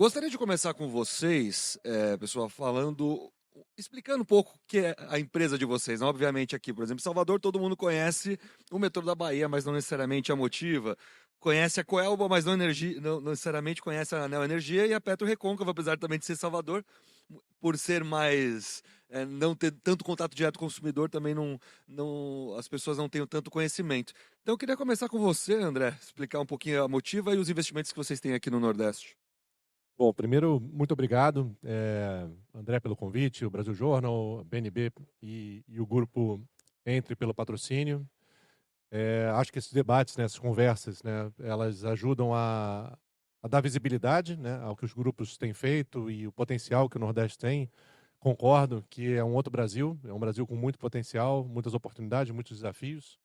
Gostaria de começar com vocês, pessoal, explicando um pouco o que é a empresa de vocês. Obviamente aqui, por exemplo, em Salvador, todo mundo conhece o metrô da Bahia, mas não necessariamente a Motiva. Conhece a Coelba, mas não necessariamente conhece a Neo Energia e a Petro Recôncava, apesar também de ser Salvador, por ser mais, não ter tanto contato direto com o consumidor, também as pessoas não têm tanto conhecimento. Então eu queria começar com você, André, explicar um pouquinho a Motiva e os investimentos que vocês têm aqui no Nordeste. Bom, primeiro, muito obrigado, André, pelo convite, o Brasil Journal, a BNB e o grupo Entre pelo patrocínio. Acho que esses debates, né, essas conversas, né, elas ajudam a dar visibilidade, né, ao que os grupos têm feito e o potencial que o Nordeste tem. Concordo que é um outro Brasil, é um Brasil com muito potencial, muitas oportunidades, muitos desafios.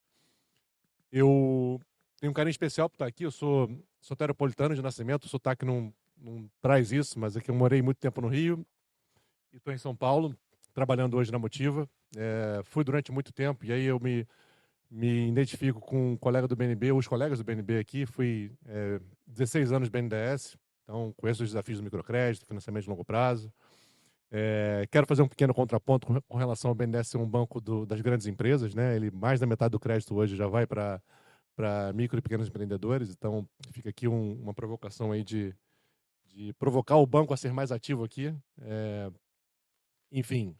Eu tenho um carinho especial por estar aqui, eu sou soteropolitano de nascimento, o sotaque não traz isso, mas é que eu morei muito tempo no Rio e estou em São Paulo, trabalhando hoje na Motiva. Fui durante muito tempo e aí eu me identifico com um colega do BNB, os colegas do BNB aqui. Fui 16 anos BNDES, então conheço os desafios do microcrédito, financiamento de longo prazo. Quero fazer um pequeno contraponto com relação ao BNDES ser um banco das grandes empresas, né? Ele, mais da metade do crédito hoje já vai para micro e pequenos empreendedores, então fica aqui uma provocação aí de provocar o banco a ser mais ativo aqui. Enfim,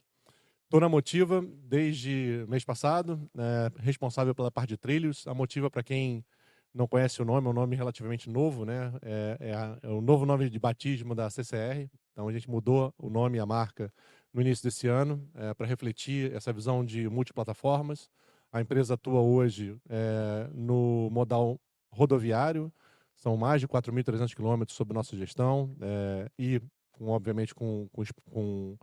estou na Motiva desde mês passado, responsável pela parte de trilhos. A Motiva, para quem não conhece o nome, é um nome relativamente novo, né? É o novo nome de batismo da CCR. Então a gente mudou o nome e a marca no início desse ano para refletir essa visão de multiplataformas. A empresa atua hoje no modal rodoviário. São mais de 4.300 quilômetros sob nossa gestão e, obviamente, com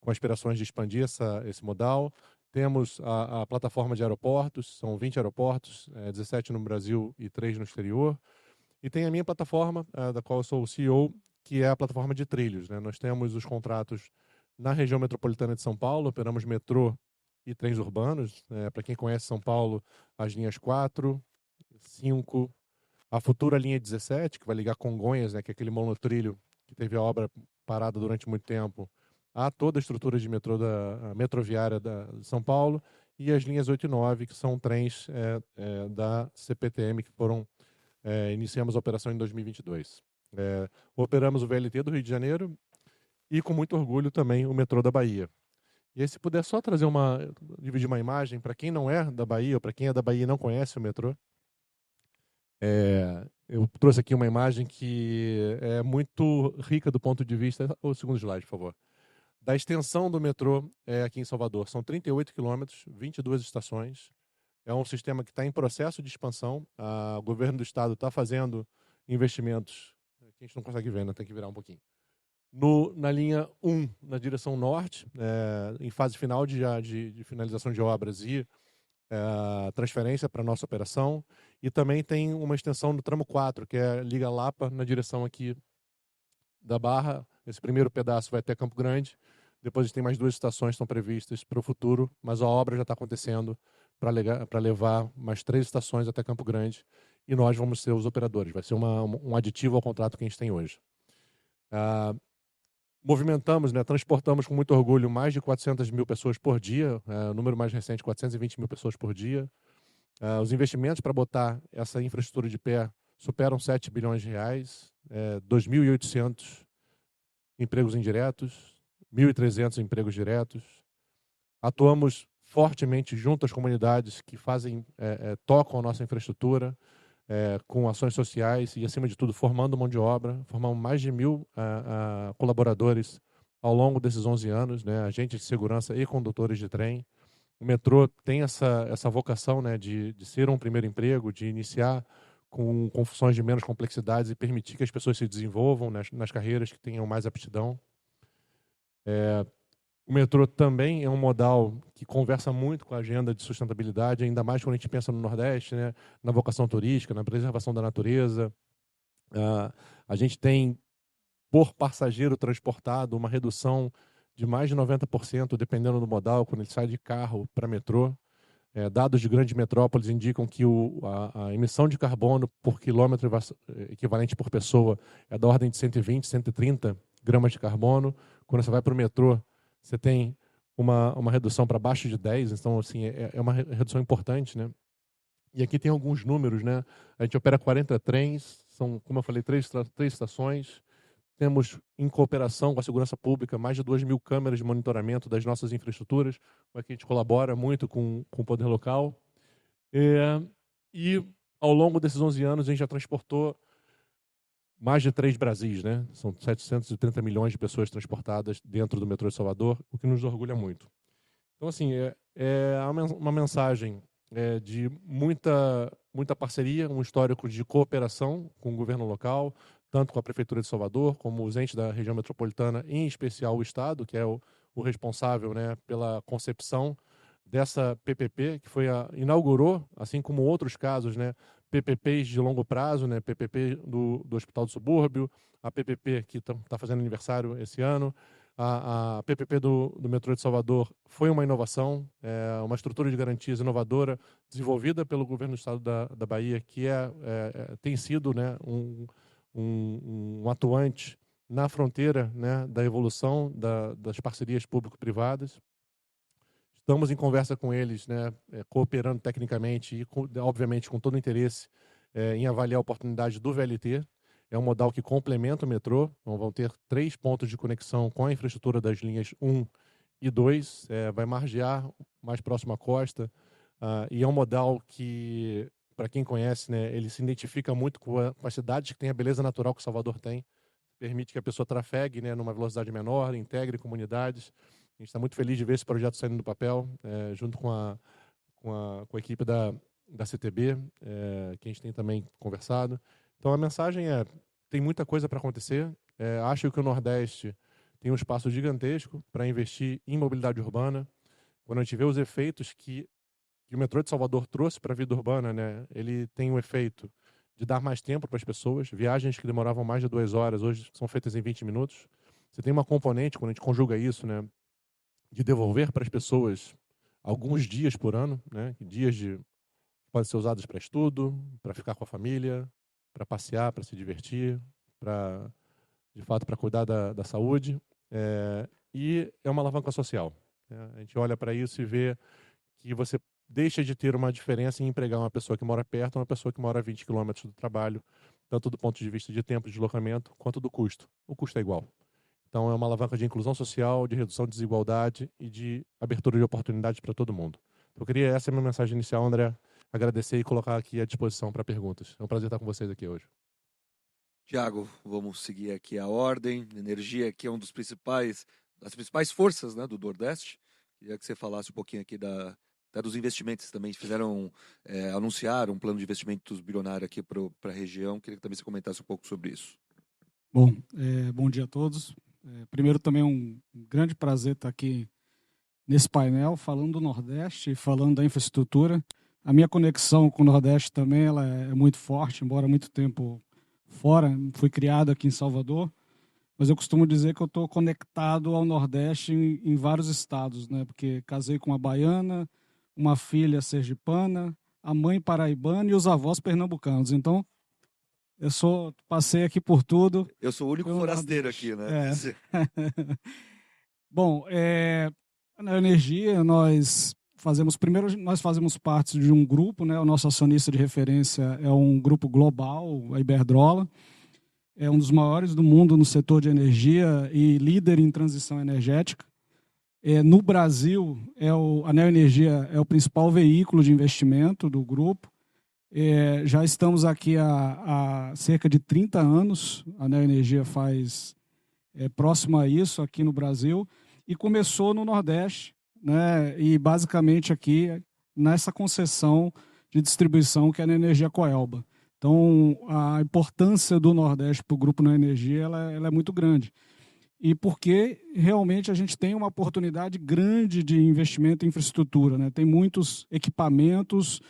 aspirações de expandir esse modal. Temos a plataforma de aeroportos, são 20 aeroportos, 17 no Brasil e 3 no exterior. E tem a minha plataforma, da qual eu sou o CEO, que é a plataforma de trilhos, né? Nós temos os contratos na região metropolitana de São Paulo, operamos metrô e trens urbanos. Para quem conhece São Paulo, as linhas 4, 5, a futura linha 17, que vai ligar Congonhas, né, que é aquele monotrilho que teve a obra parada durante muito tempo, a toda a estrutura de metrô a metroviária de São Paulo, e as linhas 8 e 9, que são trens da CPTM, que iniciamos a operação em 2022. Operamos o VLT do Rio de Janeiro e, com muito orgulho, também o metrô da Bahia. E aí, se puder só dividir uma imagem para quem não é da Bahia, ou para quem é da Bahia e não conhece o metrô. Eu trouxe aqui uma imagem que é muito rica do ponto de vista... O segundo slide, por favor. Da extensão do metrô aqui em Salvador. São 38 quilômetros, 22 estações. É um sistema que está em processo de expansão. O governo do estado está fazendo investimentos, que a gente não consegue ver, né? Tem que virar um pouquinho. Na linha 1, na direção norte, em fase final de finalização de obras e transferência para a nossa operação. E também tem uma extensão do tramo 4, que liga Lapa na direção aqui da Barra. Esse primeiro pedaço vai até Campo Grande. Depois a gente tem mais 2 estações que estão previstas para o futuro, mas a obra já está acontecendo para levar mais 3 estações até Campo Grande, e nós vamos ser os operadores. Vai ser um aditivo ao contrato que a gente tem hoje. Movimentamos, né, transportamos com muito orgulho mais de 400 mil pessoas por dia, o número mais recente, 420 mil pessoas por dia. Os investimentos para botar essa infraestrutura de pé superam 7 bilhões de reais, 2.800 empregos indiretos, 1.300 empregos diretos. Atuamos fortemente junto às comunidades que tocam a nossa infraestrutura, com ações sociais e, acima de tudo, formando mão de obra. Formamos mais de 1.000 colaboradores ao longo desses 11 anos, né, agentes de segurança e condutores de trem. O metrô tem essa vocação, né, de ser um primeiro emprego, de iniciar com funções de menos complexidades e permitir que as pessoas se desenvolvam nas carreiras que tenham mais aptidão. O metrô também é um modal que conversa muito com a agenda de sustentabilidade, ainda mais quando a gente pensa no Nordeste, né, na vocação turística, na preservação da natureza. A gente tem, por passageiro transportado, uma redução de mais de 90%, dependendo do modal, quando ele sai de carro para metrô. Dados de grandes metrópoles indicam que a emissão de carbono por quilômetro equivalente por pessoa é da ordem de 120, 130 gramas de carbono. Quando você vai para o metrô, você tem uma redução para baixo de 10, então assim, é uma redução importante, né? E aqui tem alguns números, né? A gente opera 40 trens, são, como eu falei, três estações. Temos, em cooperação com a segurança pública, mais de 2.000 câmeras de monitoramento das nossas infraestruturas, com que a gente colabora muito com o poder local. E, ao longo desses 11 anos, a gente já transportou mais de 3 Brasis, né? São 730 milhões de pessoas transportadas dentro do metrô de Salvador, o que nos orgulha muito. Então, assim, é uma mensagem de muita parceria, um histórico de cooperação com o governo local, tanto com a Prefeitura de Salvador, como os entes da região metropolitana, em especial o Estado, que é o responsável, né, pela concepção dessa PPP, que inaugurou, assim como outros casos, né, PPPs de longo prazo, né, PPP do Hospital do Subúrbio, a PPP que está fazendo aniversário esse ano, a PPP do metrô de Salvador foi uma inovação, uma estrutura de garantias inovadora, desenvolvida pelo governo do Estado da Bahia, que tem sido, né, um atuante na fronteira, né, da evolução das parcerias público-privadas. Estamos em conversa com eles, né, cooperando tecnicamente e, obviamente, com todo o interesse em avaliar a oportunidade do VLT. É um modal que complementa o metrô. Então, vão ter 3 pontos de conexão com a infraestrutura das linhas 1 e 2. Vai margear mais próximo à costa. E é um modal que, para quem conhece, né, ele se identifica muito com as cidades que têm a beleza natural que Salvador tem. Permite que a pessoa trafegue, né, numa velocidade menor, integre comunidades. A gente está muito feliz de ver esse projeto saindo do papel, junto com a equipe da CTB, que a gente tem também conversado. Então, a mensagem tem muita coisa para acontecer. Acho que o Nordeste tem um espaço gigantesco para investir em mobilidade urbana. Quando a gente vê os efeitos que o metrô de Salvador trouxe para a vida urbana, né, ele tem um efeito de dar mais tempo para as pessoas. Viagens que demoravam mais de 2 horas, hoje são feitas em 20 minutos. Você tem uma componente, quando a gente conjuga isso, né, de devolver para as pessoas alguns dias por ano, né, dias que podem ser usados para estudo, para ficar com a família, para passear, para se divertir, de fato, para cuidar da saúde. E é uma alavanca social, né? A gente olha para isso e vê que você deixa de ter uma diferença em empregar uma pessoa que mora perto ou uma pessoa que mora a 20 quilômetros do trabalho, tanto do ponto de vista de tempo de deslocamento, quanto do custo. O custo é igual. Então, é uma alavanca de inclusão social, de redução de desigualdade e de abertura de oportunidades para todo mundo. Essa é a minha mensagem inicial, André. Agradecer e colocar aqui à disposição para perguntas. É um prazer estar com vocês aqui hoje. Tiago, vamos seguir aqui a ordem. Energia aqui é das principais forças, né, do Nordeste. Queria que você falasse um pouquinho aqui até dos investimentos também. Anunciaram um plano de investimentos bilionário aqui para a região. Queria que também você comentasse um pouco sobre isso. Bom, bom dia a todos. Primeiro, também um grande prazer estar aqui nesse painel, falando do Nordeste, falando da infraestrutura. A minha conexão com o Nordeste também ela é muito forte, embora há muito tempo fora. Fui criado aqui em Salvador, mas eu costumo dizer que eu estou conectado ao Nordeste em vários estados, né? Porque casei com uma baiana, uma filha sergipana, a mãe paraibana e os avós pernambucanos. Então, passei aqui por tudo. Eu sou o único forasteiro aqui, né? Bom, na energia nós fazemos parte de um grupo, né? O nosso acionista de referência é um grupo global, a Iberdrola. É um dos maiores do mundo no setor de energia e líder em transição energética. No Brasil, a Neoenergia é o principal veículo de investimento do grupo. Já estamos aqui há cerca de 30 anos. A Neoenergia faz próximo a isso aqui no Brasil e começou no Nordeste, né? E basicamente aqui nessa concessão de distribuição que é a Neoenergia Coelba. Então, a importância do Nordeste para o Grupo Neoenergia ela é muito grande. E porque realmente a gente tem uma oportunidade grande de investimento em infraestrutura, né? Tem muitos equipamentos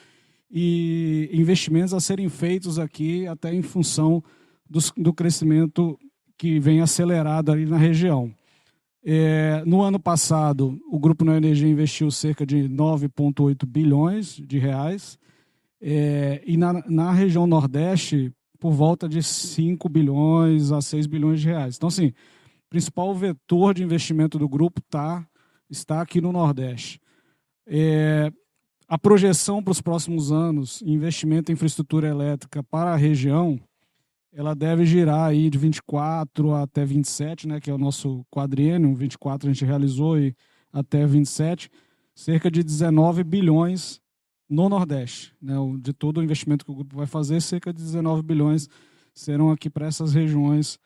e investimentos a serem feitos aqui, até em função do crescimento que vem acelerado ali na região. No ano passado, o Grupo Neo Energia investiu cerca de 9,8 bilhões de reais, e na região Nordeste, por volta de 5 bilhões a 6 bilhões de reais. Então, assim, o principal vetor de investimento do grupo está aqui no Nordeste. A projeção para os próximos anos, investimento em infraestrutura elétrica para a região, ela deve girar aí de 24 até 27, né, que é o nosso quadriênio. 24 a gente realizou e até 27, cerca de 19 bilhões no Nordeste. Né, de todo o investimento que o grupo vai fazer, cerca de 19 bilhões serão aqui para essas regiões,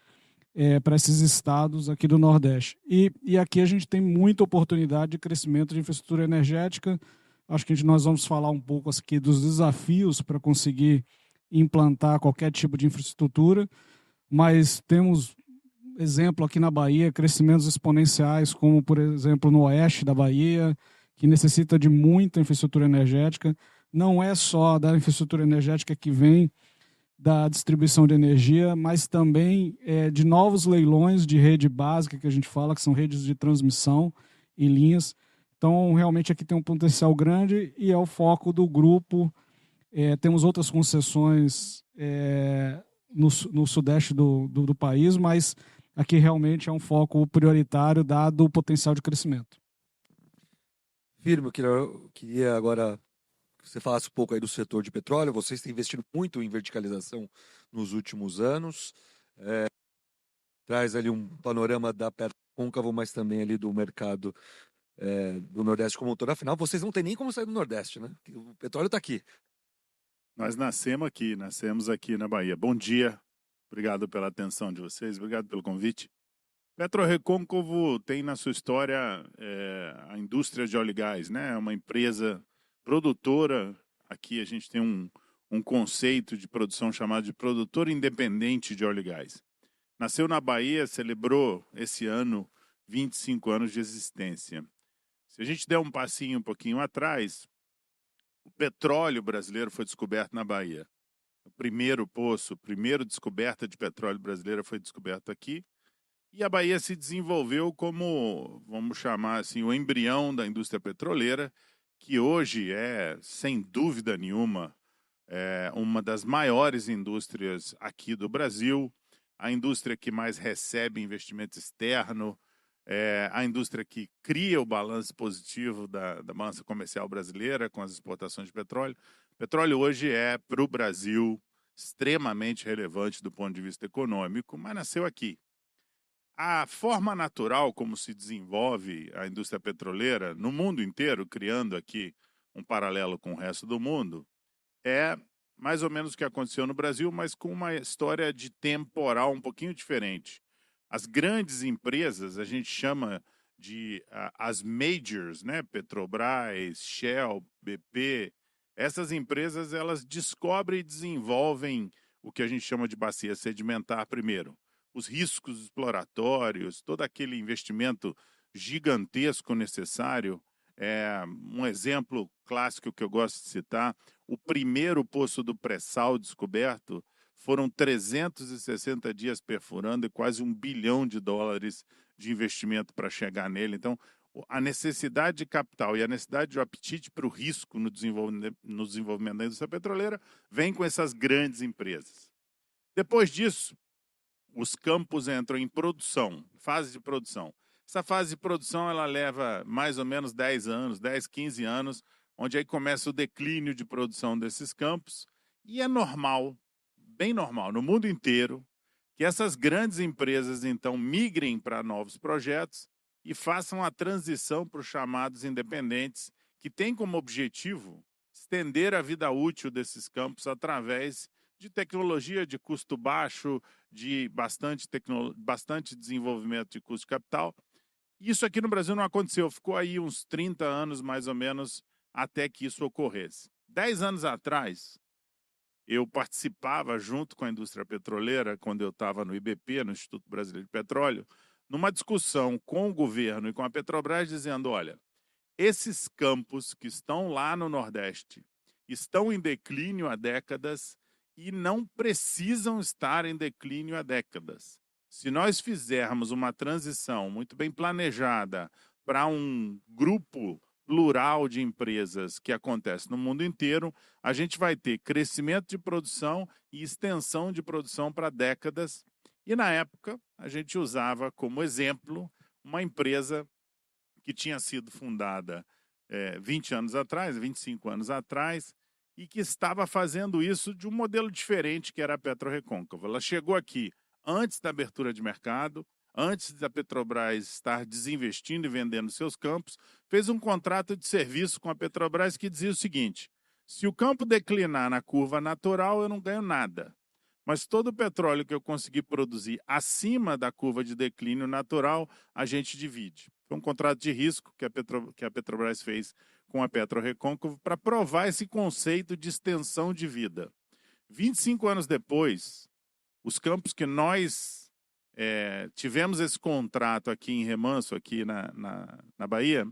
para esses estados aqui do Nordeste. E aqui a gente tem muita oportunidade de crescimento de infraestrutura energética. Acho que nós vamos falar um pouco aqui dos desafios para conseguir implantar qualquer tipo de infraestrutura, mas temos exemplo aqui na Bahia, crescimentos exponenciais, como, por exemplo, no oeste da Bahia, que necessita de muita infraestrutura energética. Não é só da infraestrutura energética que vem da distribuição de energia, mas também de novos leilões de rede básica, que a gente fala, que são redes de transmissão e linhas. Então, realmente aqui tem um potencial grande e é o foco do grupo. Temos outras concessões no sudeste do país, mas aqui realmente é um foco prioritário, dado o potencial de crescimento. Firmo, eu queria agora que você falasse um pouco aí do setor de petróleo. Vocês têm investido muito em verticalização nos últimos anos. Traz ali um panorama da Petrocôncavo, mas também ali do mercado do Nordeste como um todo. Afinal, vocês não têm nem como sair do Nordeste, né? O petróleo está aqui. Nós nascemos aqui na Bahia. Bom dia, obrigado pela atenção de vocês, obrigado pelo convite. PetroRecôncavo tem na sua história a indústria de óleo e gás, né? É uma empresa produtora. Aqui a gente tem um conceito de produção chamado de produtor independente de óleo e gás. Nasceu na Bahia, celebrou esse ano 25 anos de existência. Se a gente der um passinho um pouquinho atrás, o petróleo brasileiro foi descoberto na Bahia. O primeiro poço, a primeira descoberta de petróleo brasileira foi descoberto aqui. E a Bahia se desenvolveu como, vamos chamar assim, o embrião da indústria petroleira, que hoje é, sem dúvida nenhuma, uma das maiores indústrias aqui do Brasil, a indústria que mais recebe investimento externo, a indústria que cria o balanço positivo da balança comercial brasileira com as exportações de petróleo. O petróleo hoje é, para o Brasil, extremamente relevante do ponto de vista econômico, mas nasceu aqui. A forma natural como se desenvolve a indústria petroleira no mundo inteiro, criando aqui um paralelo com o resto do mundo, é mais ou menos o que aconteceu no Brasil, mas com uma história de temporal um pouquinho diferente. As grandes empresas, a gente chama de as majors, né? Petrobras, Shell, BP. Essas empresas, elas descobrem e desenvolvem o que a gente chama de bacia sedimentar primeiro. Os riscos exploratórios, todo aquele investimento gigantesco necessário. Um exemplo clássico que eu gosto de citar, o primeiro poço do pré-sal descoberto, foram 360 dias perfurando e quase $1 bilhão de investimento para chegar nele. Então, a necessidade de capital e a necessidade de apetite para o risco no desenvolvimento da indústria petroleira vem com essas grandes empresas. Depois disso, os campos entram em produção, fase de produção. Essa fase de produção ela leva mais ou menos 10 anos, 10, 15 anos, onde aí começa o declínio de produção desses campos. E é normal, bem normal, no mundo inteiro, que essas grandes empresas, então, migrem para novos projetos e façam a transição para os chamados independentes, que tem como objetivo estender a vida útil desses campos através de tecnologia de custo baixo, de bastante desenvolvimento de custo de capital. Isso aqui no Brasil não aconteceu, ficou aí uns 30 anos, mais ou menos, até que isso ocorresse. 10 anos atrás, eu participava, junto com a indústria petroleira, quando eu estava no IBP, no Instituto Brasileiro de Petróleo, numa discussão com o governo e com a Petrobras, dizendo, olha, esses campos que estão lá no Nordeste estão em declínio há décadas e não precisam estar em declínio há décadas. Se nós fizermos uma transição muito bem planejada para um grupo plural de empresas que acontece no mundo inteiro, a gente vai ter crescimento de produção e extensão de produção para décadas. E na época, a gente usava como exemplo uma empresa que tinha sido fundada 20 anos atrás, 25 anos atrás, e que estava fazendo isso de um modelo diferente, que era a PetroRecôncavo. Ela chegou aqui antes da abertura de mercado, antes da Petrobras estar desinvestindo e vendendo seus campos, fez um contrato de serviço com a Petrobras que dizia o seguinte: se o campo declinar na curva natural, eu não ganho nada. Mas todo o petróleo que eu conseguir produzir acima da curva de declínio natural, a gente divide. Foi um contrato de risco que a Petrobras fez com a PetroRecôncavo para provar esse conceito de extensão de vida. 25 anos depois, os campos que nós tivemos esse contrato aqui em Remanso, aqui na Bahia,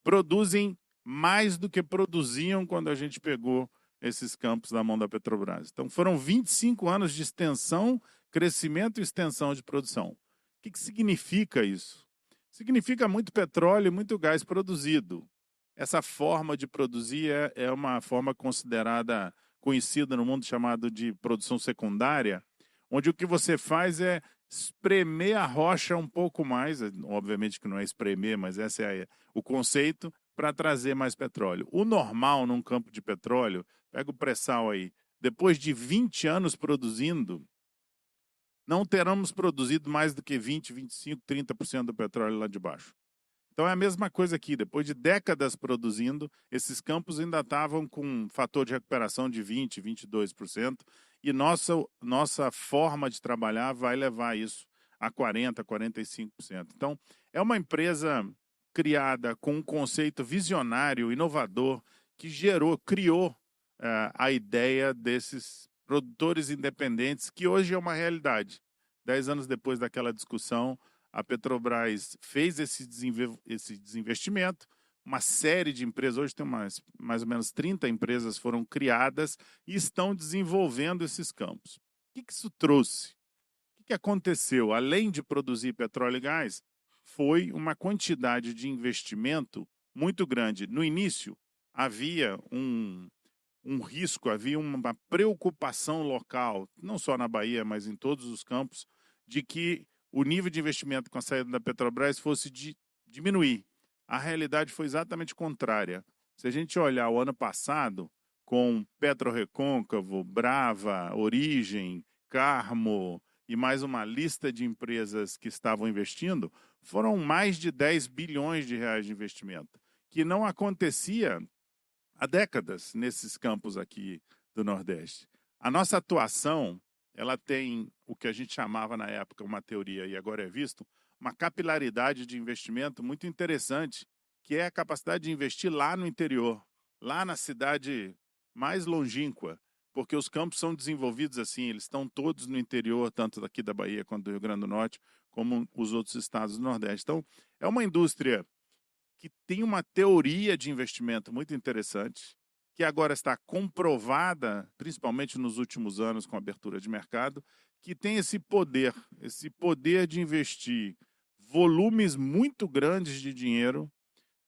produzem mais do que produziam quando a gente pegou esses campos da mão da Petrobras. Então, foram 25 anos de extensão, crescimento e extensão de produção. O que significa isso? Significa muito petróleo e muito gás produzido. Essa forma de produzir é uma forma considerada, conhecida no mundo, chamado de produção secundária, onde o que você faz é espremer a rocha um pouco mais, obviamente que não é espremer, mas esse é o conceito, para trazer mais petróleo. O normal num campo de petróleo, pega o pré-sal aí, depois de 20 anos produzindo, não teremos produzido mais do que 20, 25, 30% do petróleo lá de baixo. Então é a mesma coisa aqui, depois de décadas produzindo, esses campos ainda estavam com um fator de recuperação de 20, 22%, e nossa forma de trabalhar vai levar isso a 40, 45%. Então, é uma empresa criada com um conceito visionário, inovador, que criou a ideia desses produtores independentes, que hoje é uma realidade. 10 anos depois daquela discussão, a Petrobras fez esse desinvestimento, uma série de empresas, hoje tem mais ou menos 30 empresas foram criadas e estão desenvolvendo esses campos. O que isso trouxe? O que aconteceu? Além de produzir petróleo e gás, foi uma quantidade de investimento muito grande. No início, havia um risco, havia uma preocupação local, não só na Bahia, mas em todos os campos, de que o nível de investimento com a saída da Petrobras fosse diminuir. A realidade foi exatamente contrária. Se a gente olhar o ano passado, com PetroRecôncavo, Brava, Origem, Carmo e mais uma lista de empresas que estavam investindo, foram mais de 10 bilhões de reais de investimento, que não acontecia há décadas nesses campos aqui do Nordeste. A nossa atuação, ela tem o que a gente chamava na época, uma teoria e agora é visto, uma capilaridade de investimento muito interessante, que é a capacidade de investir lá no interior, lá na cidade mais longínqua, porque os campos são desenvolvidos assim, eles estão todos no interior, tanto daqui da Bahia quanto do Rio Grande do Norte, como os outros estados do Nordeste. Então, é uma indústria que tem uma teoria de investimento muito interessante, que agora está comprovada, principalmente nos últimos anos com a abertura de mercado, que tem esse poder de investir volumes muito grandes de dinheiro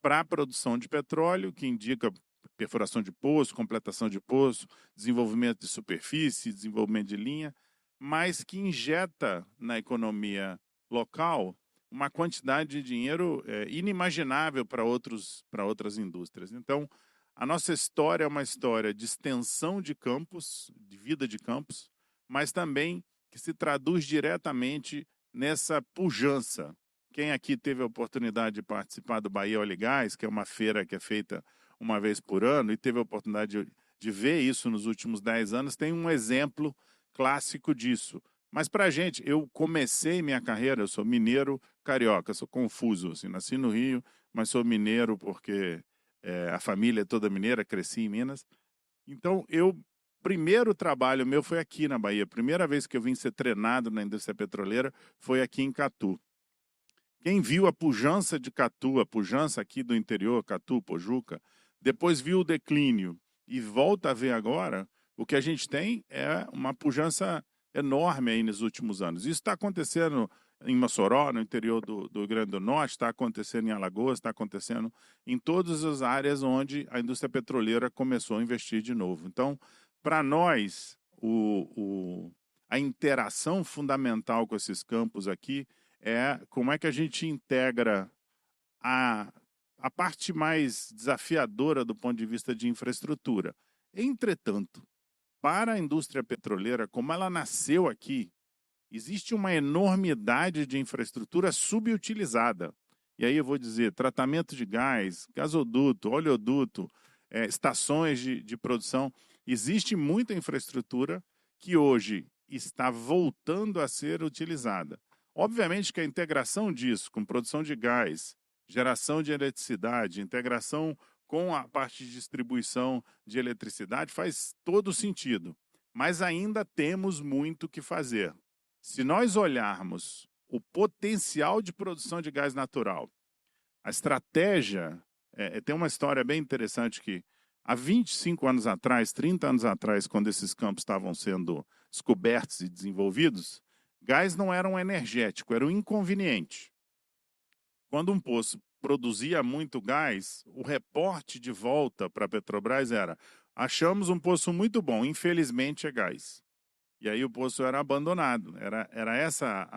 para a produção de petróleo, que indica perfuração de poço, completação de poço, desenvolvimento de superfície, desenvolvimento de linha, mas que injeta na economia local uma quantidade de dinheiro inimaginável para outras indústrias. Então, a nossa história é uma história de extensão de campos, de vida de campos, mas também que se traduz diretamente nessa pujança. Quem aqui teve a oportunidade de participar do Bahia Óleo e Gás, que é uma feira que é feita uma vez por ano, e teve a oportunidade de ver isso nos últimos 10 anos, tem um exemplo clássico disso. Mas para a gente, eu comecei minha carreira, eu sou mineiro carioca, sou confuso, assim, nasci no Rio, mas sou mineiro porque a família é toda mineira, cresci em Minas. Então, primeiro trabalho meu foi aqui na Bahia. A primeira vez que eu vim ser treinado na indústria petroleira foi aqui em Catu. Quem viu a pujança de Catu, a pujança aqui do interior, Catu, Pojuca, depois viu o declínio e volta a ver agora, o que a gente tem é uma pujança enorme aí nos últimos anos. Isso está acontecendo em Mossoró, no interior do Rio Grande do Norte, está acontecendo em Alagoas, está acontecendo em todas as áreas onde a indústria petroleira começou a investir de novo. Então, para nós, a interação fundamental com esses campos aqui é como é que a gente integra a parte mais desafiadora do ponto de vista de infraestrutura. Entretanto, para a indústria petroleira, como ela nasceu aqui, existe uma enormidade de infraestrutura subutilizada. E aí eu vou dizer, tratamento de gás, gasoduto, oleoduto, estações de produção. Existe muita infraestrutura que hoje está voltando a ser utilizada. Obviamente que a integração disso com produção de gás, geração de eletricidade, integração com a parte de distribuição de eletricidade faz todo sentido. Mas ainda temos muito que fazer. Se nós olharmos o potencial de produção de gás natural, a estratégia, tem uma história bem interessante que há 25 anos atrás, 30 anos atrás, quando esses campos estavam sendo descobertos e desenvolvidos, gás não era um energético, era um inconveniente. Quando um poço produzia muito gás, o reporte de volta para a Petrobras era: achamos um poço muito bom, infelizmente é gás. E aí o poço era abandonado. Era essa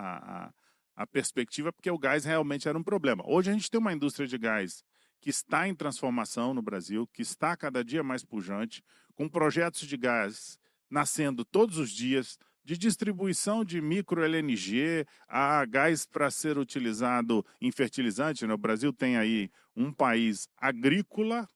a perspectiva, porque o gás realmente era um problema. Hoje a gente tem uma indústria de gás que está em transformação no Brasil, que está cada dia mais pujante, com projetos de gás nascendo todos os dias, de distribuição de micro-LNG, a gás para ser utilizado em fertilizante. O Brasil tem aí um país agrícola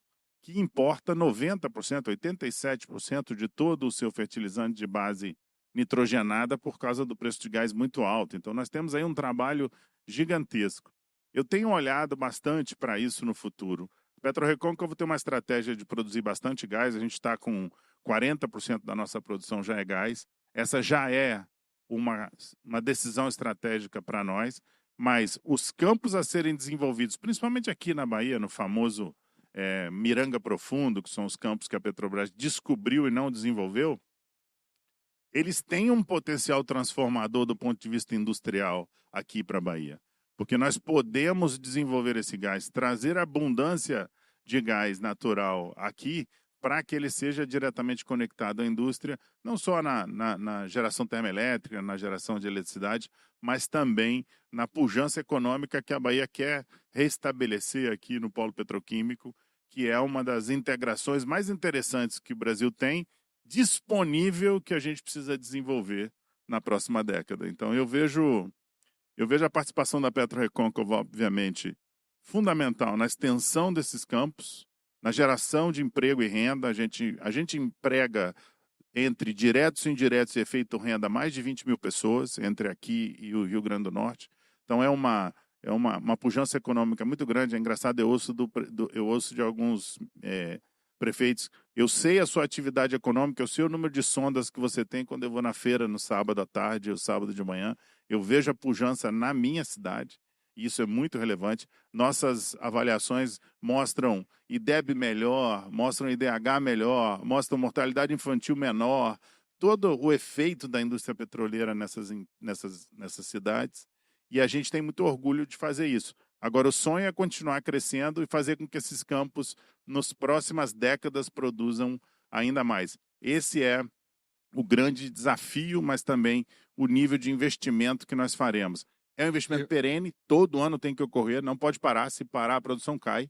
que importa 90%, 87% de todo o seu fertilizante de base nitrogenada por causa do preço de gás muito alto. Então, nós temos aí um trabalho gigantesco. Eu tenho olhado bastante para isso no futuro. A PetroRecôncavo tem uma estratégia de produzir bastante gás. A gente está com 40% da nossa produção já é gás. Essa já é uma decisão estratégica para nós, mas os campos a serem desenvolvidos, principalmente aqui na Bahia, no famoso Miranga Profundo, que são os campos que a Petrobras descobriu e não desenvolveu, eles têm um potencial transformador do ponto de vista industrial aqui para a Bahia. Porque nós podemos desenvolver esse gás, trazer abundância de gás natural aqui para que ele seja diretamente conectado à indústria, não só na geração termoelétrica, na geração de eletricidade, mas também na pujança econômica que a Bahia quer restabelecer aqui no polo petroquímico, que é uma das integrações mais interessantes que o Brasil tem, disponível, que a gente precisa desenvolver na próxima década. Então, eu vejo a participação da PetroRecôncavo, obviamente, fundamental na extensão desses campos, na geração de emprego e renda. A gente emprega, entre diretos e indiretos e efeito renda, mais de 20 mil pessoas, entre aqui e o Rio Grande do Norte. Então, é uma pujança econômica muito grande. É engraçado, eu ouço de alguns prefeitos: eu sei a sua atividade econômica, eu sei o número de sondas que você tem quando eu vou na feira no sábado à tarde ou sábado de manhã. Eu vejo a pujança na minha cidade, e isso é muito relevante. Nossas avaliações mostram IDEB melhor, mostram IDH melhor, mostram mortalidade infantil menor, todo o efeito da indústria petroleira nessas cidades, e a gente tem muito orgulho de fazer isso. Agora, o sonho é continuar crescendo e fazer com que esses campos, nas próximas décadas, produzam ainda mais. Esse é o grande desafio, mas também o nível de investimento que nós faremos. É um investimento perene, todo ano tem que ocorrer, não pode parar. Se parar, a produção cai.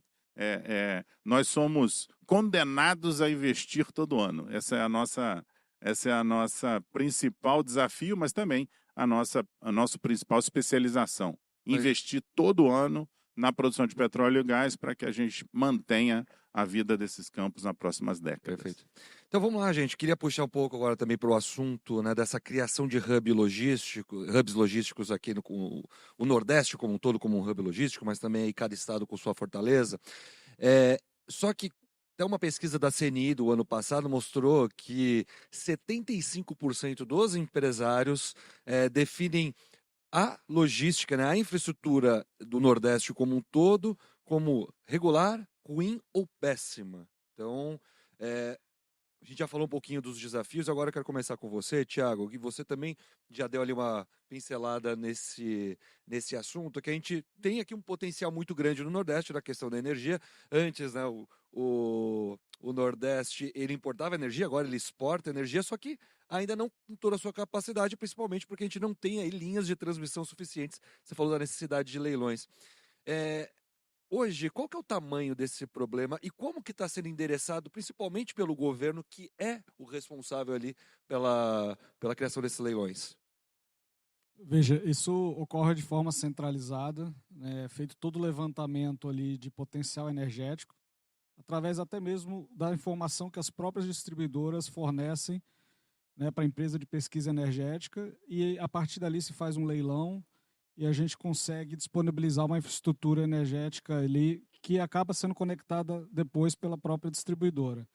Nós somos condenados a investir todo ano. Essa é a nossa principal desafio, mas também a nossa principal especialização. Investir todo ano na produção de petróleo e gás para que a gente mantenha a vida desses campos nas próximas décadas. Perfeito. Então vamos lá, gente. Queria puxar um pouco agora também para o assunto, né, dessa criação de hubs logísticos aqui o Nordeste como um todo, como um hub logístico, mas também aí cada estado com sua fortaleza. Só que até uma pesquisa da CNI do ano passado mostrou que 75% dos empresários definem a logística, né, a infraestrutura do Nordeste como um todo, como regular, ruim ou péssima. Então, A gente já falou um pouquinho dos desafios, agora eu quero começar com você, Thiago, que você também já deu ali uma pincelada nesse assunto, que a gente tem aqui um potencial muito grande no Nordeste da questão da energia. Antes, né, o Nordeste, ele importava energia, agora ele exporta energia, só que ainda não com toda a sua capacidade, principalmente porque a gente não tem aí linhas de transmissão suficientes. Você falou da necessidade de leilões. É, Hoje, qual que é o tamanho desse problema e como que está sendo endereçado, principalmente pelo governo, que é o responsável ali pela criação desses leilões? Veja, isso ocorre de forma centralizada, né, feito todo o levantamento ali de potencial energético, através até mesmo da informação que as próprias distribuidoras fornecem, né, para a empresa de pesquisa energética, e a partir dali se faz um leilão e a gente consegue disponibilizar uma infraestrutura energética ali que acaba sendo conectada depois pela própria distribuidora.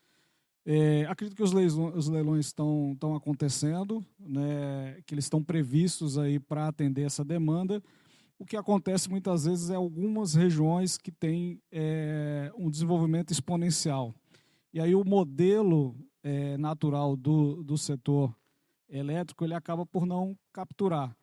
Acredito que os leilões estão acontecendo, né, que eles estão previstos aí para atender essa demanda. O que acontece muitas vezes é algumas regiões que têm um desenvolvimento exponencial. E aí o modelo natural do setor elétrico ele acaba por não capturar.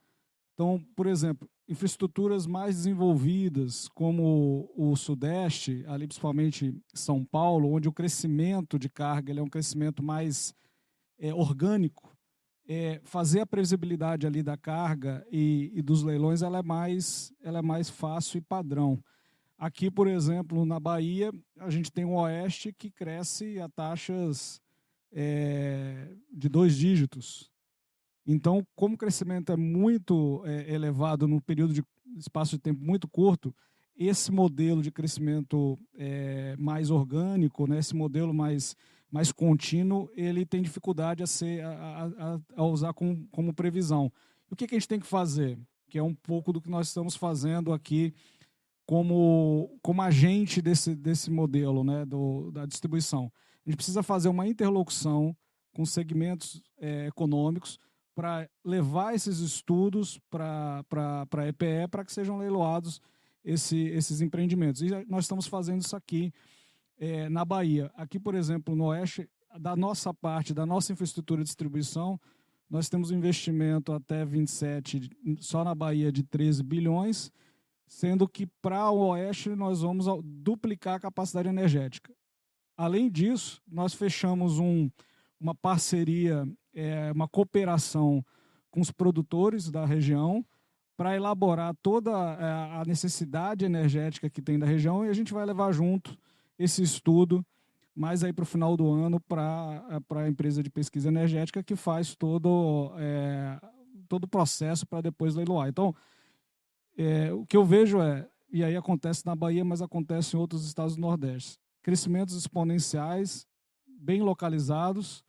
Então, por exemplo, infraestruturas mais desenvolvidas, como o Sudeste, ali principalmente São Paulo, onde o crescimento de carga ele é um crescimento mais orgânico, fazer a previsibilidade ali da carga e dos leilões ela é mais fácil e padrão. Aqui, por exemplo, na Bahia, a gente tem um Oeste que cresce a taxas de 2 dígitos. Então, como o crescimento é muito elevado num período de espaço de tempo muito curto, esse modelo de crescimento mais orgânico, né, esse modelo mais contínuo, ele tem dificuldade a usar como previsão. E o que a gente tem que fazer? Que é um pouco do que nós estamos fazendo aqui como agente desse modelo, né, da distribuição. A gente precisa fazer uma interlocução com segmentos econômicos para levar esses estudos para a EPE para que sejam leiloados esses empreendimentos. E nós estamos fazendo isso aqui na Bahia. Aqui, por exemplo, no Oeste, da nossa parte, da nossa infraestrutura de distribuição, nós temos um investimento até 27, só na Bahia, de 13 bilhões, sendo que para o Oeste nós vamos duplicar a capacidade energética. Além disso, nós fechamos uma parceria, uma cooperação com os produtores da região para elaborar toda a necessidade energética que tem da região e a gente vai levar junto esse estudo mais aí para o final do ano para a empresa de pesquisa energética que faz todo o processo para depois leiloar. Então, o que eu vejo e aí acontece na Bahia, mas acontece em outros estados do Nordeste, crescimentos exponenciais, bem localizados,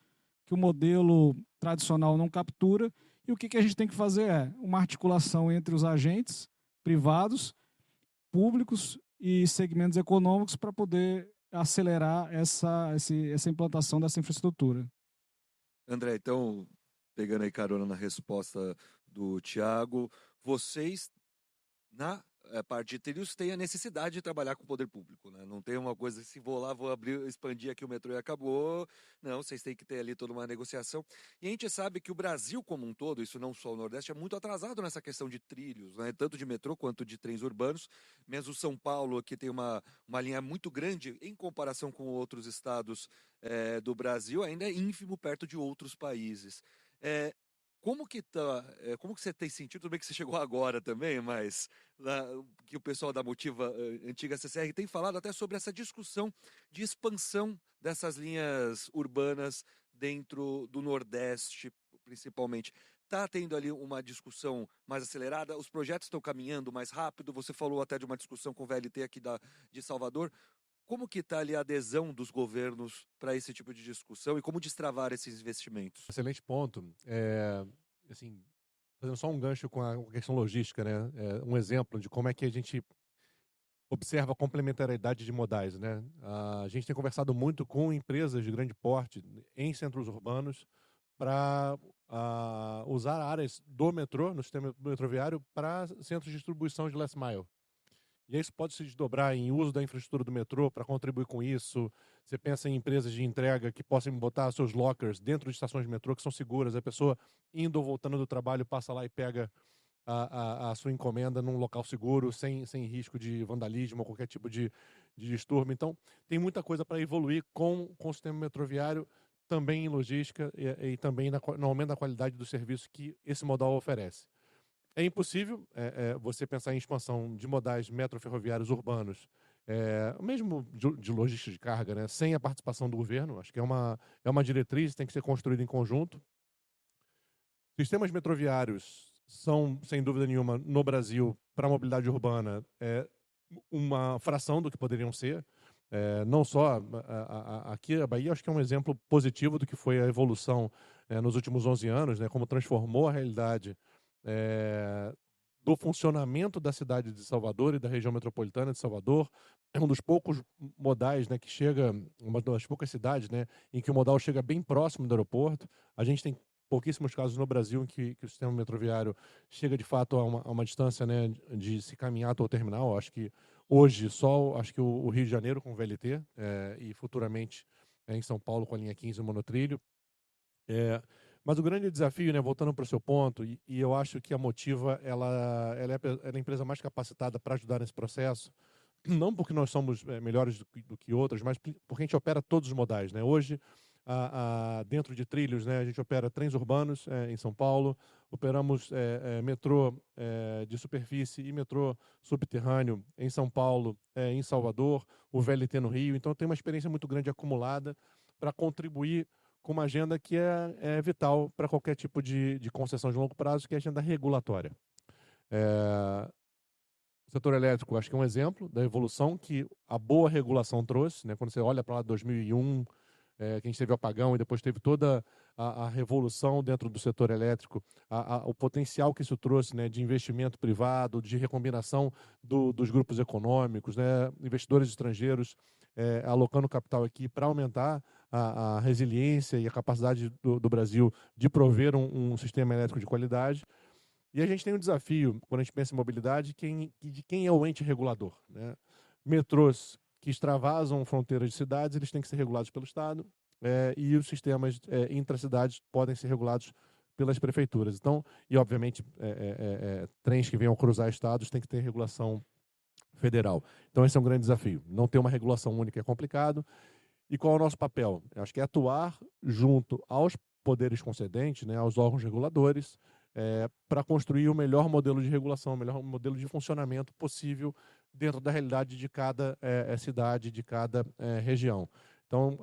que o modelo tradicional não captura. E o que a gente tem que fazer uma articulação entre os agentes privados, públicos e segmentos econômicos para poder acelerar essa implantação dessa infraestrutura. André, então, pegando aí carona na resposta do Thiago, vocês, na parte de trilhos, têm a necessidade de trabalhar com o poder público, né? Não tem uma coisa assim, vou lá, vou abrir, expandir aqui o metrô e acabou. Não, vocês têm que ter ali toda uma negociação. E a gente sabe que o Brasil como um todo, isso não só o Nordeste, é muito atrasado nessa questão de trilhos, né? Tanto de metrô quanto de trens urbanos. Mesmo São Paulo, que tem uma linha muito grande em comparação com outros estados do Brasil, ainda é ínfimo perto de outros países. Como que você tem sentido? Tudo bem que você chegou agora também, mas que o pessoal da Motiva antiga CCR tem falado até sobre essa discussão de expansão dessas linhas urbanas dentro do Nordeste, principalmente. Está tendo ali uma discussão mais acelerada? Os projetos estão caminhando mais rápido? Você falou até de uma discussão com o VLT aqui de Salvador. Como que está ali a adesão dos governos para esse tipo de discussão e como destravar esses investimentos? Excelente ponto. Assim, fazendo só um gancho com a questão logística, né? Um exemplo de como é que a gente observa a complementariedade de modais, né? A gente tem conversado muito com empresas de grande porte em centros urbanos para usar áreas do metrô, no sistema metroviário, para centros de distribuição de last mile. E isso pode se desdobrar em uso da infraestrutura do metrô para contribuir com isso, Você pensa em empresas de entrega que possam botar seus lockers dentro de estações de metrô que são seguras. A pessoa indo ou voltando do trabalho passa lá e pega a sua encomenda num local seguro, sem risco de vandalismo ou qualquer tipo de distúrbio. Então, tem muita coisa para evoluir com o sistema metroviário, também em logística e também no aumento da qualidade do serviço que esse modal oferece. É impossível você pensar em expansão de modais metroferroviários urbanos, mesmo de logística de carga, né, sem a participação do governo. Acho que é uma diretriz, tem que ser construída em conjunto. Sistemas metroviários são, sem dúvida nenhuma, no Brasil, para a mobilidade urbana, uma fração do que poderiam ser. Não só aqui, a Bahia, acho que é um exemplo positivo do que foi a evolução nos últimos 11 anos, né, como transformou a realidade do funcionamento da cidade de Salvador e da região metropolitana de Salvador. É um dos poucos modais, né, que chega, uma das poucas cidades, né, em que o modal chega bem próximo do aeroporto. A gente tem pouquíssimos casos no Brasil em que o sistema metroviário chega de fato a uma distância, né, de se caminhar até o terminal. Acho que hoje acho que o Rio de Janeiro com o VLT e futuramente em São Paulo com a linha 15 o monotrilho. Mas o grande desafio, né, voltando para o seu ponto, e eu acho que a Motiva ela é a empresa mais capacitada para ajudar nesse processo, não porque nós somos melhores do que outras, mas porque a gente opera todos os modais, né? Hoje, dentro de trilhos, né, a gente opera trens urbanos em São Paulo, operamos metrô de superfície e metrô subterrâneo em São Paulo, em Salvador, o VLT no Rio. Então, tem uma experiência muito grande acumulada para contribuir com uma agenda que é vital para qualquer tipo de concessão de longo prazo, que é a agenda regulatória. O setor elétrico, acho que é um exemplo da evolução que a boa regulação trouxe, né? Quando você olha para lá 2001, que a gente teve o apagão e depois teve toda a revolução dentro do setor elétrico, o potencial que isso trouxe, né, de investimento privado, de recombinação dos grupos econômicos, né, investidores estrangeiros alocando capital aqui para aumentar a resiliência e a capacidade do Brasil de prover um sistema elétrico de qualidade. E a gente tem um desafio, quando a gente pensa em mobilidade, de quem é o ente regulador, né? Metrôs que extravasam fronteiras de cidades, eles têm que ser regulados pelo Estado, e os sistemas intracidades podem ser regulados pelas prefeituras. Então, e obviamente, trens que venham cruzar estados têm que ter regulação federal. Então, esse é um grande desafio. Não ter uma regulação única é complicado. E qual é o nosso papel? Eu acho que é atuar junto aos poderes concedentes, né, aos órgãos reguladores, para construir o melhor modelo de regulação, o melhor modelo de funcionamento possível dentro da realidade de cada cidade, de cada região. Então,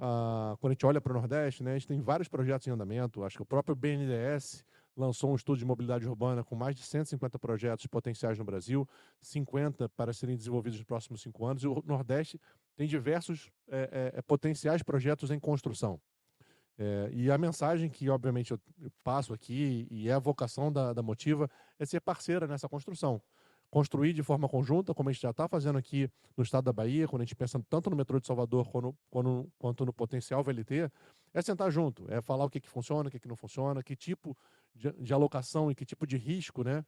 quando a gente olha para o Nordeste, né, a gente tem vários projetos em andamento. Acho que o próprio BNDES lançou um estudo de mobilidade urbana com mais de 150 projetos potenciais no Brasil, 50 para serem desenvolvidos nos próximos 5 anos. E o Nordeste tem diversos potenciais projetos em construção. E a mensagem que, obviamente, eu passo aqui, e é a vocação da Motiva, é ser parceira nessa construção. Construir de forma conjunta, como a gente já está fazendo aqui no estado da Bahia, quando a gente pensa tanto no metrô de Salvador quanto no potencial VLT, é sentar junto, é falar o que funciona, o que não funciona, que tipo de alocação e que tipo de risco, né,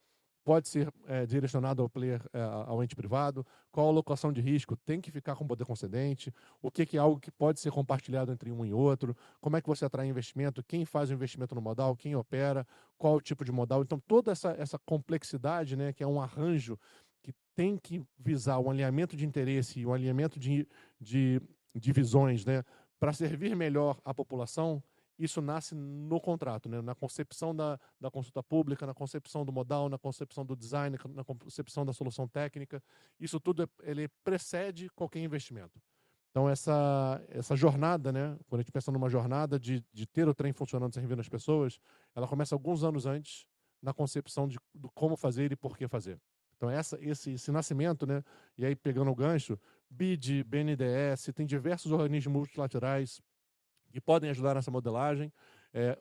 pode ser direcionado ao player, ao ente privado, qual a alocação de risco tem que ficar com o poder concedente, o que é algo que pode ser compartilhado entre um e outro, como é que você atrai investimento, quem faz o investimento no modal, quem opera, qual o tipo de modal. Então, toda essa complexidade, né, que é um arranjo que tem que visar o alinhamento de interesse e o alinhamento de visões, né, para servir melhor a população. Isso nasce no contrato, né? Na concepção da consulta pública, na concepção do modal, na concepção do design, na concepção da solução técnica. Isso tudo ele precede qualquer investimento. Então, essa jornada, né? Quando a gente pensa numa jornada de ter o trem funcionando, servindo as pessoas, ela começa alguns anos antes na concepção do como fazer e por que fazer. Então, esse nascimento, né? E aí, pegando o gancho, BID, BNDES, tem diversos organismos multilaterais que podem ajudar nessa modelagem.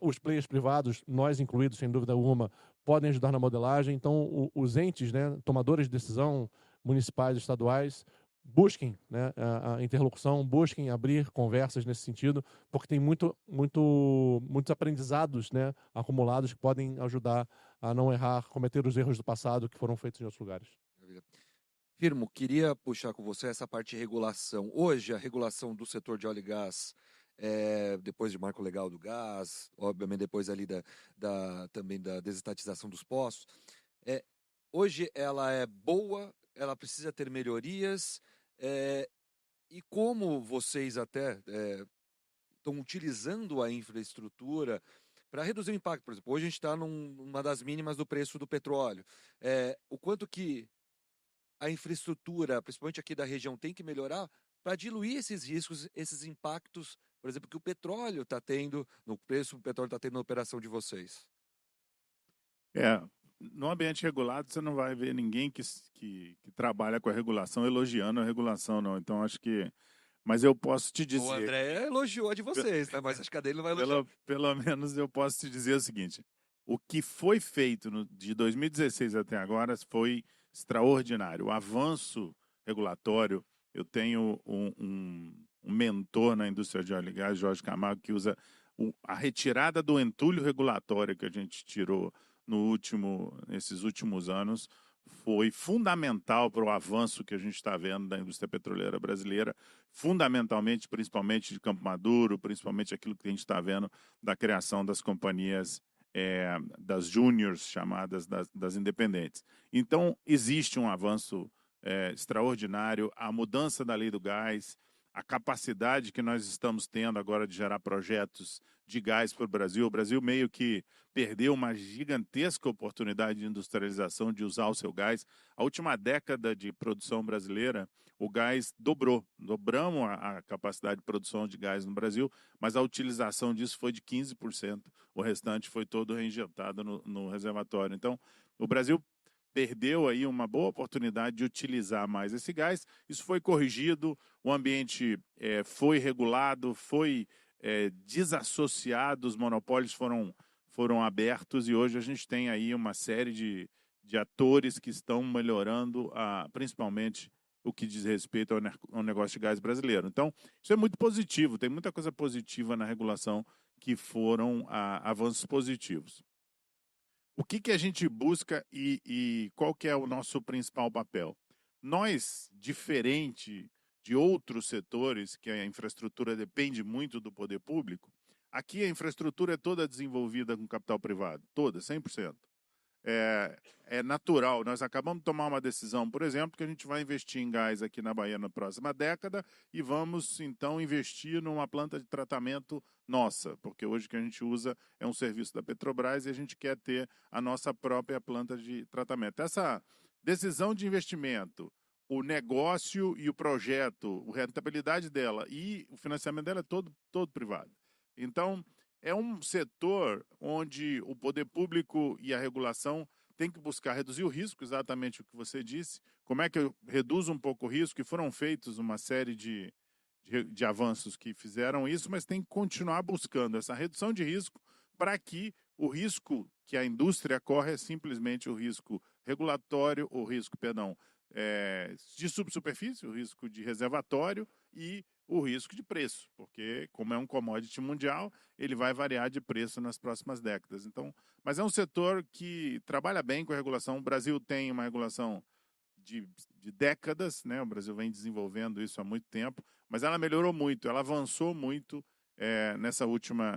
Os players privados, nós incluídos, sem dúvida alguma, podem ajudar na modelagem. Então, os entes, né, tomadores de decisão, municipais e estaduais, busquem, né, a interlocução, busquem abrir conversas nesse sentido, porque tem muitos aprendizados, né, acumulados que podem ajudar a não errar, cometer os erros do passado que foram feitos em outros lugares. Firmo, queria puxar com você essa parte de regulação. Hoje, a regulação do setor de óleo e gás, depois de marco legal do gás, obviamente depois ali também da desestatização dos poços, é, hoje ela é boa, ela precisa ter melhorias, e como vocês até estão utilizando a infraestrutura para reduzir o impacto. Por exemplo, hoje a gente está numa das mínimas do preço do petróleo. O quanto que a infraestrutura, principalmente aqui da região, tem que melhorar para diluir esses riscos, esses impactos, por exemplo, que o petróleo está tendo, no preço que o petróleo está tendo na operação de vocês? No ambiente regulado, você não vai ver ninguém que trabalha com a regulação elogiando a regulação, não. Então, acho que... Mas eu posso te O dizer... André elogiou a de vocês, né? Mas acho que a dele não vai elogiar. Pelo menos eu posso te dizer o seguinte: o que foi feito de 2016 até agora foi extraordinário. O avanço regulatório, eu tenho um mentor na indústria de óleo e gás, Jorge Camargo, que usa a retirada do entulho regulatório que a gente tirou nesses últimos anos, foi fundamental para o avanço que a gente está vendo da indústria petroleira brasileira, fundamentalmente, principalmente de Campo Maduro, principalmente aquilo que a gente está vendo da criação das companhias das júniors, chamadas das independentes. Então, existe um avanço extraordinário, a mudança da lei do gás, a capacidade que nós estamos tendo agora de gerar projetos de gás para o Brasil. O Brasil meio que perdeu uma gigantesca oportunidade de industrialização, de usar o seu gás. A última década de produção brasileira, o gás dobrou. Dobramos a capacidade de produção de gás no Brasil, mas a utilização disso foi de 15%. O restante foi todo reinjetado no reservatório. Então, o Brasil perdeu aí uma boa oportunidade de utilizar mais esse gás. Isso foi corrigido, o ambiente foi regulado, foi desassociado, os monopólios foram abertos e hoje a gente tem aí uma série de atores que estão melhorando, principalmente o que diz respeito ao negócio de gás brasileiro. Então, isso é muito positivo, tem muita coisa positiva na regulação que foram avanços positivos. O que a gente busca e qual que é o nosso principal papel? Nós, diferente de outros setores, que a infraestrutura depende muito do poder público, aqui a infraestrutura é toda desenvolvida com capital privado, toda, 100%. É natural. Nós acabamos de tomar uma decisão, por exemplo, que a gente vai investir em gás aqui na Bahia na próxima década e vamos, então, investir numa planta de tratamento nossa, porque hoje o que a gente usa é um serviço da Petrobras e a gente quer ter a nossa própria planta de tratamento. Essa decisão de investimento, o negócio e o projeto, a rentabilidade dela e o financiamento dela é todo privado. Então, é um setor onde o poder público e a regulação têm que buscar reduzir o risco, exatamente o que você disse. Como é que eu reduzo um pouco o risco? E foram feitos uma série de avanços que fizeram isso, mas tem que continuar buscando essa redução de risco para que o risco que a indústria corre é simplesmente o risco regulatório, o risco, de subsuperfície, o risco de reservatório e o risco de preço, porque como é um commodity mundial, ele vai variar de preço nas próximas décadas. Então, mas é um setor que trabalha bem com a regulação. O Brasil tem uma regulação de décadas, né? O Brasil vem desenvolvendo isso há muito tempo, mas ela melhorou muito, ela avançou muito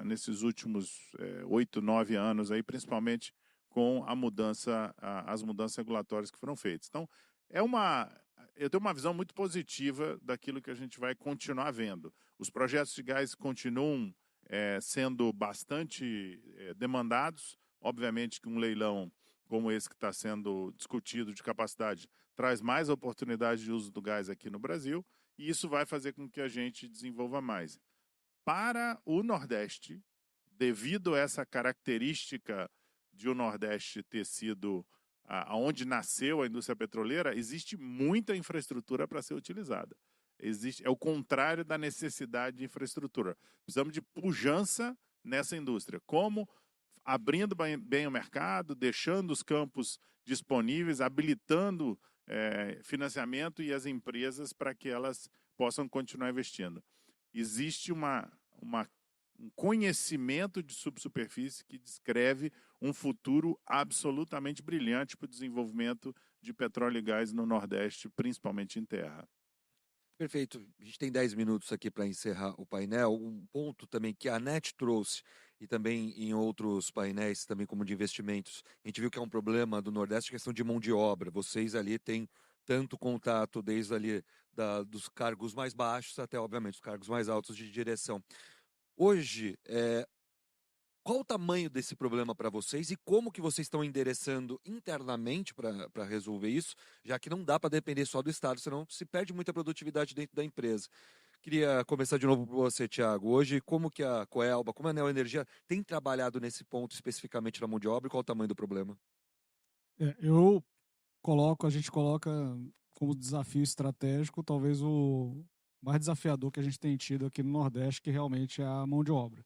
nesses últimos 8, 9 anos, aí, principalmente com as mudanças regulatórias que foram feitas. Então, eu tenho uma visão muito positiva daquilo que a gente vai continuar vendo. Os projetos de gás continuam sendo bastante demandados. Obviamente que um leilão como esse que está sendo discutido de capacidade traz mais oportunidade de uso do gás aqui no Brasil e isso vai fazer com que a gente desenvolva mais. Para o Nordeste, devido a essa característica de o Nordeste ter sido aonde nasceu a indústria petroleira, existe muita infraestrutura para ser utilizada. É o contrário da necessidade de infraestrutura. Precisamos de pujança nessa indústria. Como? Abrindo bem o mercado, deixando os campos disponíveis, habilitando financiamento e as empresas para que elas possam continuar investindo. Existe uma um conhecimento de subsuperfície que descreve um futuro absolutamente brilhante para o desenvolvimento de petróleo e gás no Nordeste, principalmente em terra. Perfeito. A gente tem 10 minutos aqui para encerrar o painel. Um ponto também que a NET trouxe, e também em outros painéis, também como de investimentos, a gente viu que é um problema do Nordeste, a questão de mão de obra. Vocês ali têm tanto contato, desde ali dos cargos mais baixos até, obviamente, os cargos mais altos de direção. Hoje, qual o tamanho desse problema para vocês e como que vocês estão endereçando internamente para resolver isso, já que não dá para depender só do Estado, senão se perde muita produtividade dentro da empresa. Queria começar de novo por você, Thiago. Hoje, como que a Coelba, como a Neoenergia tem trabalhado nesse ponto especificamente na mão de obra e qual o tamanho do problema? A gente coloca como desafio estratégico talvez o mais desafiador que a gente tem tido aqui no Nordeste, que realmente é a mão de obra.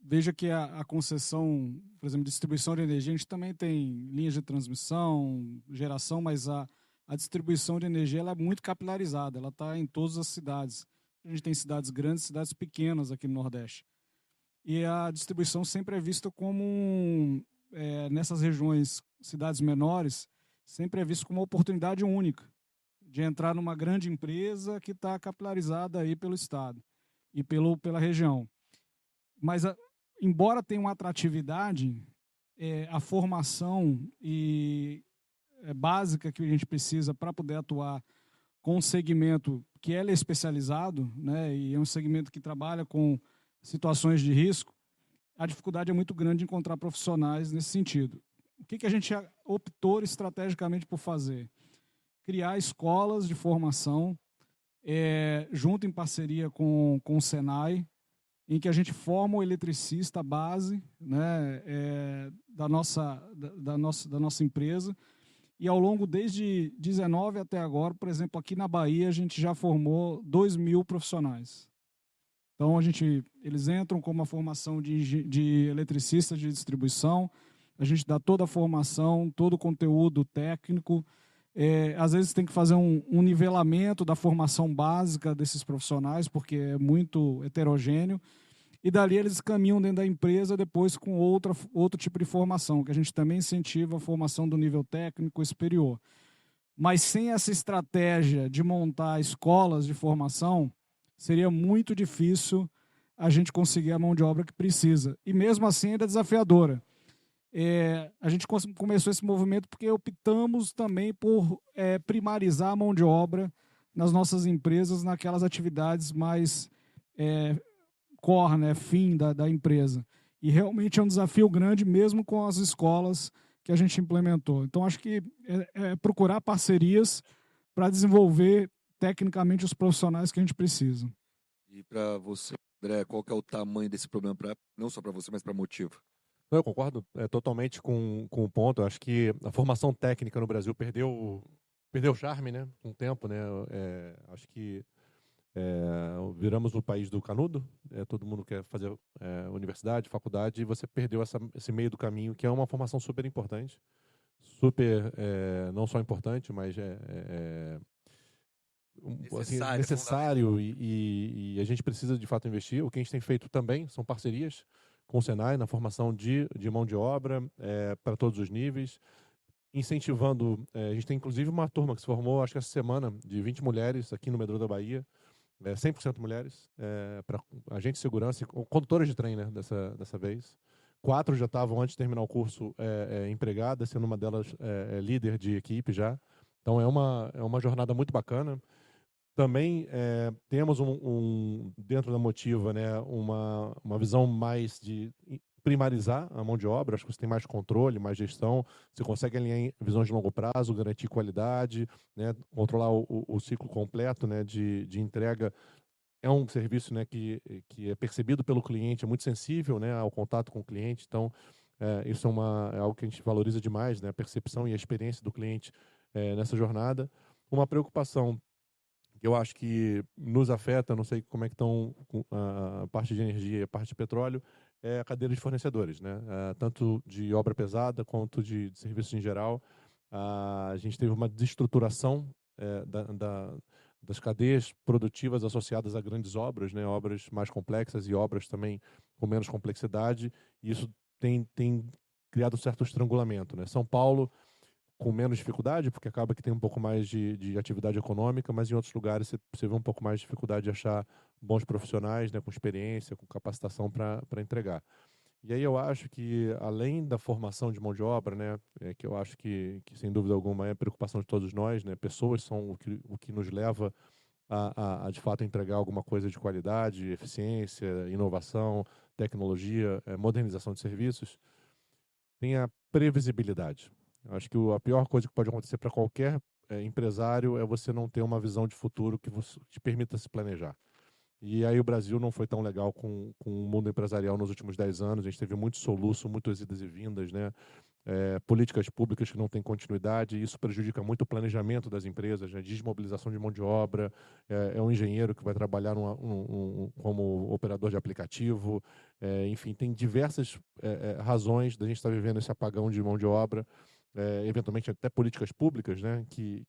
Veja que a concessão, por exemplo, distribuição de energia, a gente também tem linhas de transmissão, geração, mas a distribuição de energia ela é muito capilarizada, ela está em todas as cidades. A gente tem cidades grandes, cidades pequenas aqui no Nordeste. E a distribuição sempre é vista como, nessas regiões, cidades menores, sempre é vista como uma oportunidade única de entrar numa grande empresa que está capilarizada aí pelo Estado e pela região. Mas, embora tenha uma atratividade, a formação básica que a gente precisa para poder atuar com um segmento que ele é especializado, né, e é um segmento que trabalha com situações de risco, a dificuldade é muito grande de encontrar profissionais nesse sentido. O que a gente optou estrategicamente por fazer? Criar escolas de formação, junto em parceria com o Senai, em que a gente forma o eletricista base, né, da nossa empresa. E ao longo, desde 19 até agora, por exemplo, aqui na Bahia, a gente já formou 2.000 profissionais. Então, eles entram com uma formação de eletricista de distribuição, a gente dá toda a formação, todo o conteúdo técnico. Às vezes tem que fazer um nivelamento da formação básica desses profissionais, porque é muito heterogêneo. E dali eles caminham dentro da empresa depois com outro tipo de formação, que a gente também incentiva a formação do nível técnico superior. Mas sem essa estratégia de montar escolas de formação, seria muito difícil a gente conseguir a mão de obra que precisa. E mesmo assim ainda é desafiadora. A gente começou esse movimento porque optamos também por primarizar a mão de obra nas nossas empresas, naquelas atividades mais core, né, fim da empresa. E realmente é um desafio grande, mesmo com as escolas que a gente implementou. Então, acho que procurar parcerias para desenvolver tecnicamente os profissionais que a gente precisa. E para você, André, qual que é o tamanho desse problema, não só para você, mas para Motiva? Eu concordo totalmente com o ponto. Eu acho que a formação técnica no Brasil perdeu o charme, né, com o tempo, né. Acho que viramos o país do canudo, todo mundo quer fazer universidade, faculdade, e você perdeu esse meio do caminho, que é uma formação super importante, não só importante, mas necessário, e a gente precisa de fato investir. O que a gente tem feito também são parcerias com o Senai na formação de mão de obra para todos os níveis, incentivando. A gente tem inclusive uma turma que se formou, acho que essa semana, de 20 mulheres aqui no metrô da Bahia, 100% mulheres, para agentes de segurança e condutores de trem, né, dessa vez. 4 já estavam, antes de terminar o curso, empregadas, sendo uma delas líder de equipe já. Então é uma jornada muito bacana. Também temos dentro da Motiva, né, uma visão mais de primarizar a mão de obra. Acho que você tem mais controle, mais gestão, você consegue alinhar em visões de longo prazo, garantir qualidade, né, controlar o ciclo completo, né, de entrega. É um serviço, né, que é percebido pelo cliente, é muito sensível, né, ao contato com o cliente. Então, isso é algo que a gente valoriza demais, né, a percepção e a experiência do cliente nessa jornada. Uma preocupação que eu acho que nos afeta, não sei como é que estão a parte de energia e a parte de petróleo, é a cadeia de fornecedores, né? Tanto de obra pesada quanto de serviços em geral. A gente teve uma desestruturação das cadeias produtivas associadas a grandes obras, né, obras mais complexas e obras também com menos complexidade, e isso tem criado um certo estrangulamento, né? São Paulo com menos dificuldade, porque acaba que tem um pouco mais de atividade econômica, mas em outros lugares você vê um pouco mais de dificuldade de achar bons profissionais, né, com experiência, com capacitação para entregar. E aí eu acho que, além da formação de mão de obra, né, que eu acho que sem dúvida alguma é a preocupação de todos nós, né, pessoas são o que nos leva de fato entregar alguma coisa de qualidade, eficiência, inovação, tecnologia, modernização de serviços, tem a previsibilidade. Eu acho que a pior coisa que pode acontecer para qualquer empresário é você não ter uma visão de futuro que te permita se planejar. E aí o Brasil não foi tão legal com o mundo empresarial nos últimos 10 anos. A gente teve muito soluço, muitas idas e vindas, né? Políticas públicas que não têm continuidade. E isso prejudica muito o planejamento das empresas, né? Desmobilização de mão de obra. É um engenheiro que vai trabalhar como operador de aplicativo. Enfim, tem diversas razões da gente estar vivendo esse apagão de mão de obra. Eventualmente até políticas públicas, né, que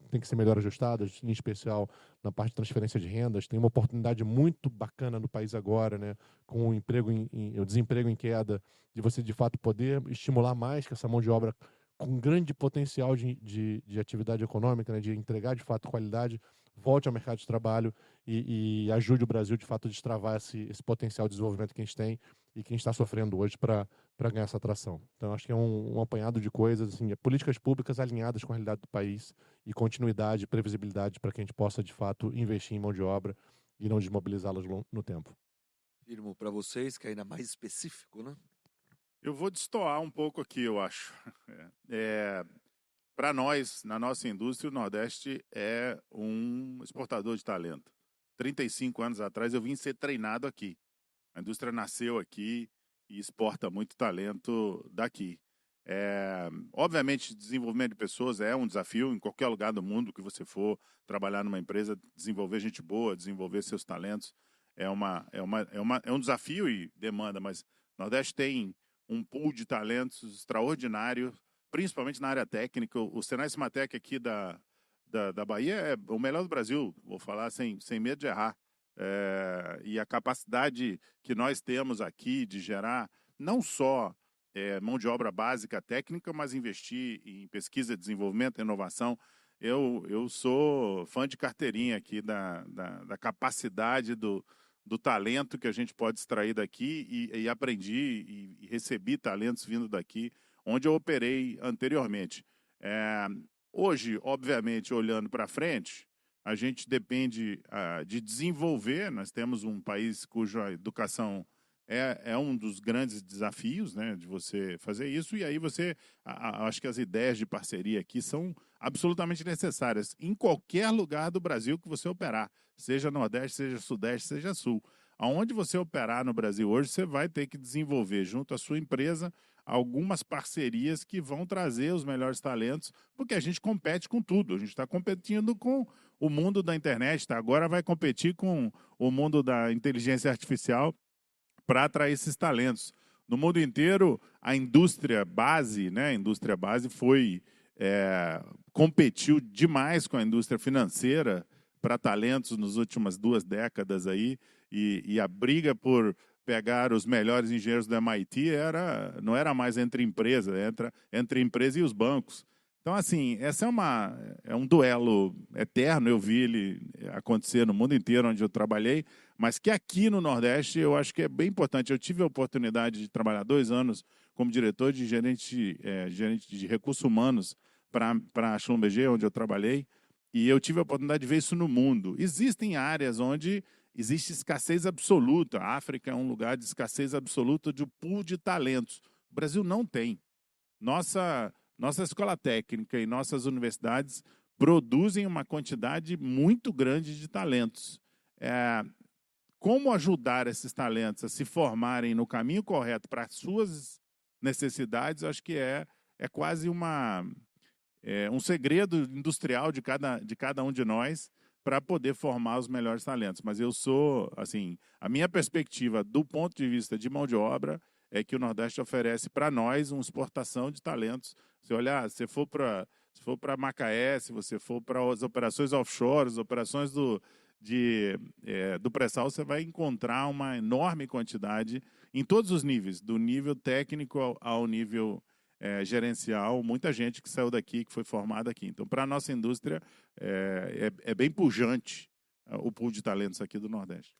tem que ser melhor ajustadas, em especial na parte de transferência de rendas. Tem uma oportunidade muito bacana no país agora, né, com o desemprego em queda, de você de fato poder estimular mais que essa mão de obra com grande potencial de atividade econômica, né, de entregar de fato qualidade, volte ao mercado de trabalho e ajude o Brasil de fato a destravar esse potencial de desenvolvimento que a gente tem e que a gente está sofrendo hoje para ganhar essa atração. Então, acho que é um apanhado de coisas, assim, políticas públicas alinhadas com a realidade do país e continuidade, previsibilidade para que a gente possa, de fato, investir em mão de obra e não desmobilizá-las no tempo. Firmo para vocês, que é ainda mais específico, né? Eu vou destoar um pouco aqui, eu acho. Para nós, na nossa indústria, o Nordeste é um exportador de talento. 35 anos atrás, eu vim ser treinado aqui. A indústria nasceu aqui e exporta muito talento daqui. Obviamente, desenvolvimento de pessoas é um desafio em qualquer lugar do mundo que você for trabalhar numa empresa, desenvolver gente boa, desenvolver seus talentos é um desafio e demanda, mas o Nordeste tem um pool de talentos extraordinário, principalmente na área técnica. O Senai Cimatec aqui da Bahia é o melhor do Brasil, vou falar sem medo de errar. E a capacidade que nós temos aqui de gerar não só mão de obra básica técnica, mas investir em pesquisa, desenvolvimento, inovação. Eu sou fã de carteirinha aqui da capacidade do talento que a gente pode extrair daqui e aprendi e recebi talentos vindo daqui, onde eu operei anteriormente. Hoje, obviamente, olhando para frente, a gente depende de desenvolver. Nós temos um país cuja educação é um dos grandes desafios, né, de você fazer isso, e aí acho que as ideias de parceria aqui são absolutamente necessárias em qualquer lugar do Brasil que você operar, seja Nordeste, seja Sudeste, seja Sul. Aonde você operar no Brasil hoje, você vai ter que desenvolver junto à sua empresa algumas parcerias que vão trazer os melhores talentos, porque a gente compete com tudo. A gente está competindo com o mundo da internet, tá? Agora vai competir com o mundo da inteligência artificial para atrair esses talentos. No mundo inteiro, a indústria base, né? A indústria base competiu demais com a indústria financeira para talentos nas últimas 2 décadas aí, e a briga por pegar os melhores engenheiros do MIT não era mais entre empresa, entre a empresa e os bancos. Então, assim, essa é um duelo eterno. Eu vi ele acontecer no mundo inteiro onde eu trabalhei, mas que aqui no Nordeste eu acho que é bem importante. Eu tive a oportunidade de trabalhar 2 anos como diretor de gerente de recursos humanos para a Schlumberger, onde eu trabalhei, e eu tive a oportunidade de ver isso no mundo. Existem áreas onde existe escassez absoluta. A África é um lugar de escassez absoluta de pool de talentos. O Brasil não tem. Nossa escola técnica e nossas universidades produzem uma quantidade muito grande de talentos. Como ajudar esses talentos a se formarem no caminho correto para as suas necessidades, acho que é quase um segredo industrial de cada um de nós para poder formar os melhores talentos. Mas eu sou, assim, a minha perspectiva do ponto de vista de mão de obra é que o Nordeste oferece para nós uma exportação de talentos. Se olhar, se for para se for para Macaé, se você for para as operações offshore, as operações do pré-sal, você vai encontrar uma enorme quantidade em todos os níveis, do nível técnico ao nível gerencial, muita gente que saiu daqui, que foi formada aqui. Então, para a nossa indústria, é bem pujante o pool de talentos aqui do Nordeste.